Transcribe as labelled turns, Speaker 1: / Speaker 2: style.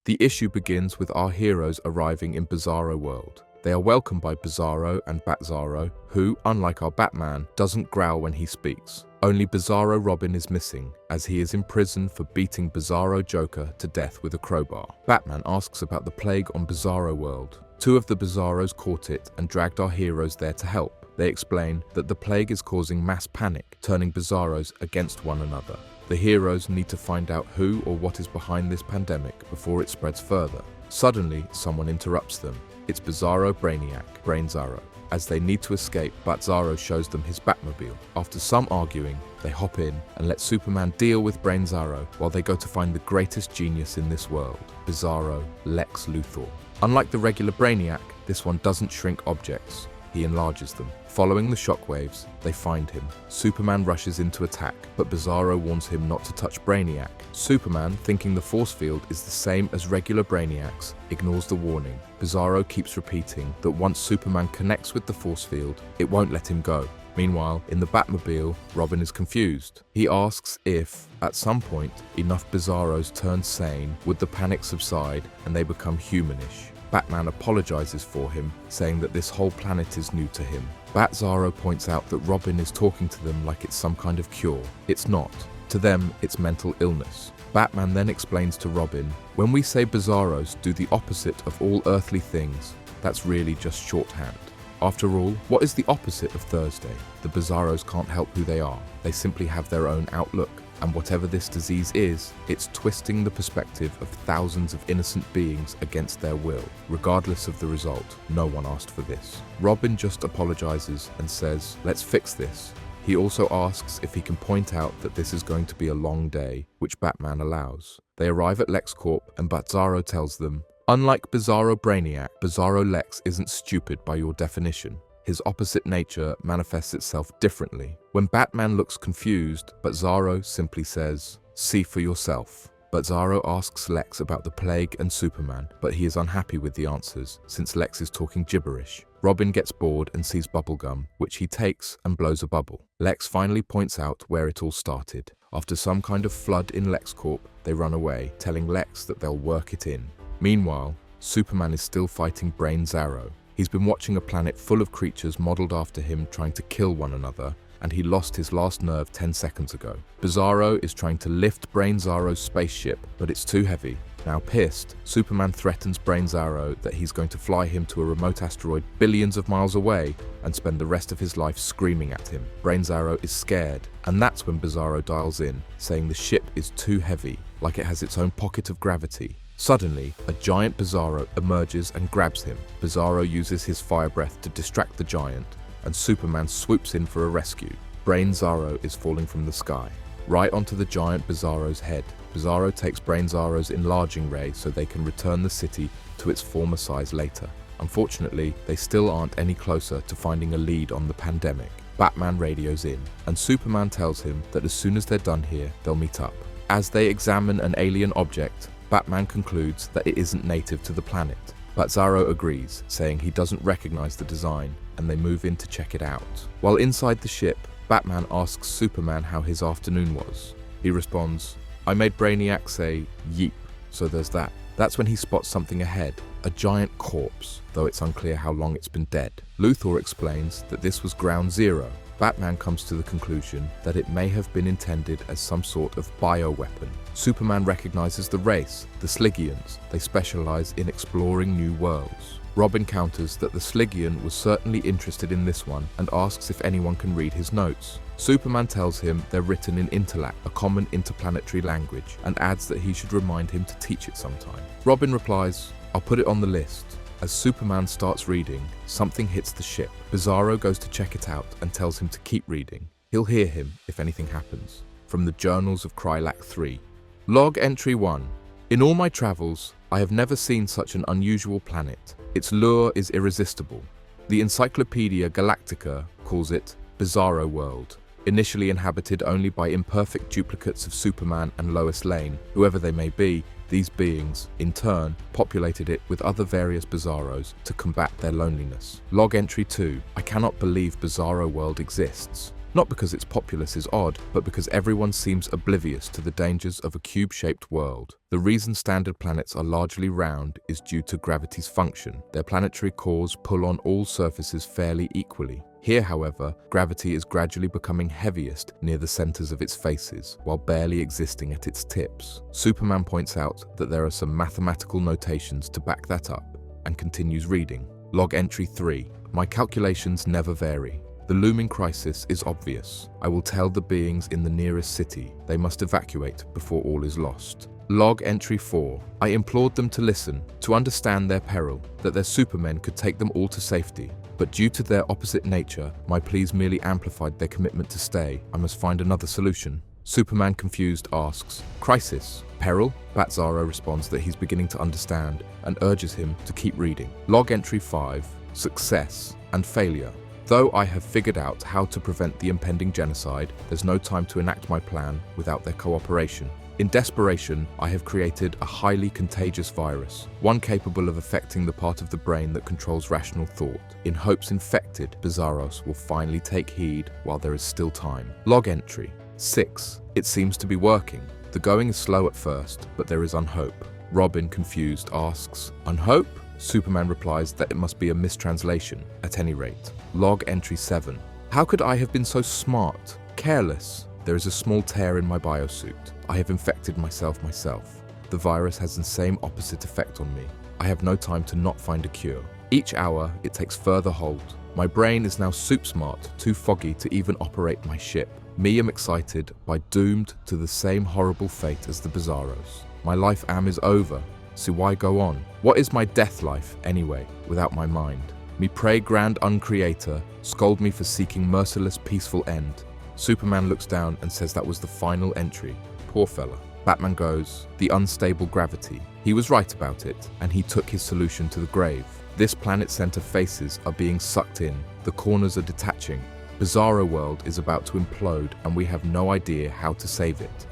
Speaker 1: The issue begins with our heroes arriving in Bizarro World. They are welcomed by Bizarro and Batzarro, who, unlike our Batman, doesn't growl when he speaks. Only Bizarro Robin is missing, as he is in prison for beating Bizarro Joker to death with a crowbar. Batman asks about the plague on Bizarro World. Two of the Bizarros caught it and dragged our heroes there to help. They explain that the plague is causing mass panic, turning Bizarros against one another. The heroes need to find out who or what is behind this pandemic before it spreads further. Suddenly, someone interrupts them. It's Bizarro Brainiac, Brainzarro. As they need to escape, Batzarro shows them his Batmobile. After some arguing, they hop in and let Superman deal with Brainzarro while they go to find the greatest genius in this world, Bizarro Lex Luthor. Unlike the regular Brainiac, this one doesn't shrink objects. He enlarges them. Following the shockwaves, they find him. Superman rushes in to attack, but Bizarro warns him not to touch Brainiac. Superman, thinking the force field is the same as regular Brainiac's, ignores the warning. Bizarro keeps repeating that once Superman connects with the force field, it won't let him go. Meanwhile, in the Batmobile, Robin is confused. He asks if, at some point, enough Bizarros turn sane, would the panic subside and they become humanish. Batman apologizes for him, saying that this whole planet is new to him. Batzarro points out that Robin is talking to them like it's some kind of cure. It's not. To them, it's mental illness. Batman then explains to Robin, when we say Bizarros do the opposite of all earthly things, that's really just shorthand. After all, what is the opposite of Thursday? The Bizarros can't help who they are. They simply have their own outlook. And whatever this disease is, it's twisting the perspective of thousands of innocent beings against their will. Regardless of the result, no one asked for this. Robin just apologizes and says, let's fix this. He also asks if he can point out that this is going to be a long day, which Batman allows. They arrive at LexCorp and Batzarro tells them, unlike Bizarro Brainiac, Bizarro Lex isn't stupid by your definition. His opposite nature manifests itself differently. When Batman looks confused, Batzarro simply says, see for yourself. Batzarro asks Lex about the plague and Superman, but he is unhappy with the answers, since Lex is talking gibberish. Robin gets bored and sees bubblegum, which he takes and blows a bubble. Lex finally points out where it all started. After some kind of flood in LexCorp, they run away, telling Lex that they'll work it in. Meanwhile, Superman is still fighting Brainzarro. He's been watching a planet full of creatures modeled after him trying to kill one another, and he lost his last nerve 10 seconds ago. Bizarro is trying to lift Brainzarro's spaceship, but it's too heavy. Now pissed, Superman threatens Brainzarro that he's going to fly him to a remote asteroid billions of miles away and spend the rest of his life screaming at him. Brainzarro is scared, and that's when Bizarro dials in, saying the ship is too heavy, like it has its own pocket of gravity. Suddenly, a giant Bizarro emerges and grabs him. Bizarro uses his fire breath to distract the giant, and Superman swoops in for a rescue. Brainzarro is falling from the sky, right onto the giant Bizarro's head. Bizarro takes Brainzarro's enlarging ray so they can return the city to its former size later. Unfortunately, they still aren't any closer to finding a lead on the pandemic. Batman radios in, and Superman tells him that as soon as they're done here, they'll meet up. As they examine an alien object, Batman concludes that it isn't native to the planet. Batzarro agrees, saying he doesn't recognize the design, and they move in to check it out. While inside the ship, Batman asks Superman how his afternoon was. He responds, I made Brainiac say, yeep, so there's that. That's when he spots something ahead, a giant corpse, though it's unclear how long it's been dead. Luthor explains that this was Ground Zero. Batman comes to the conclusion that it may have been intended as some sort of bioweapon. Superman recognizes the race, the Sligians. They specialize in exploring new worlds. Robin counters that the Sligian was certainly interested in this one and asks if anyone can read his notes. Superman tells him they're written in Interlac, a common interplanetary language, and adds that he should remind him to teach it sometime. Robin replies, I'll put it on the list. As Superman starts reading, something hits the ship. Bizarro goes to check it out and tells him to keep reading. He'll hear him if anything happens. From the Journals of Krylac 3. Log Entry 1. In all my travels, I have never seen such an unusual planet. Its lure is irresistible. The Encyclopedia Galactica calls it Bizarro World, initially inhabited only by imperfect duplicates of Superman and Lois Lane, whoever they may be. These beings, in turn, populated it with other various Bizarros to combat their loneliness. Log Entry 2. I cannot believe Bizarro World exists. Not because its populace is odd, but because everyone seems oblivious to the dangers of a cube-shaped world. The reason standard planets are largely round is due to gravity's function. Their planetary cores pull on all surfaces fairly equally. Here, however, gravity is gradually becoming heaviest near the centers of its faces, while barely existing at its tips. Superman points out that there are some mathematical notations to back that up, and continues reading. Log entry 3. My calculations never vary. The looming crisis is obvious. I will tell the beings in the nearest city they must evacuate before all is lost. Log entry 4. I implored them to listen, to understand their peril, that their supermen could take them all to safety. But due to their opposite nature, my pleas merely amplified their commitment to stay. I must find another solution. Superman, confused, asks, Crisis? Peril? Bizarro responds that he's beginning to understand and urges him to keep reading. Log entry 5. Success and failure. Though I have figured out how to prevent the impending genocide, there's no time to enact my plan without their cooperation. In desperation, I have created a highly contagious virus, one capable of affecting the part of the brain that controls rational thought, in hopes infected Bizarros will finally take heed while there is still time. Log entry 6. It seems to be working. The going is slow at first, but there is unhope. Robin, confused, asks, Unhope? Superman replies that it must be a mistranslation, at any rate. Log entry 7. How could I have been so smart? Careless. There is a small tear in my biosuit. I have infected myself. The virus has the same opposite effect on me. I have no time to not find a cure. Each hour, it takes further hold. My brain is now soup smart, too foggy to even operate my ship. Me am excited, by doomed to the same horrible fate as the Bizarros. My life is over, so why go on? What is my death life, anyway, without my mind? Me pray grand uncreator, scold me for seeking merciless peaceful end. Superman looks down and says that was the final entry. Poor fella. Batman goes, the unstable gravity. He was right about it, and he took his solution to the grave. This planet's center faces are being sucked in, the corners are detaching. Bizarro World is about to implode, and we have no idea how to save it.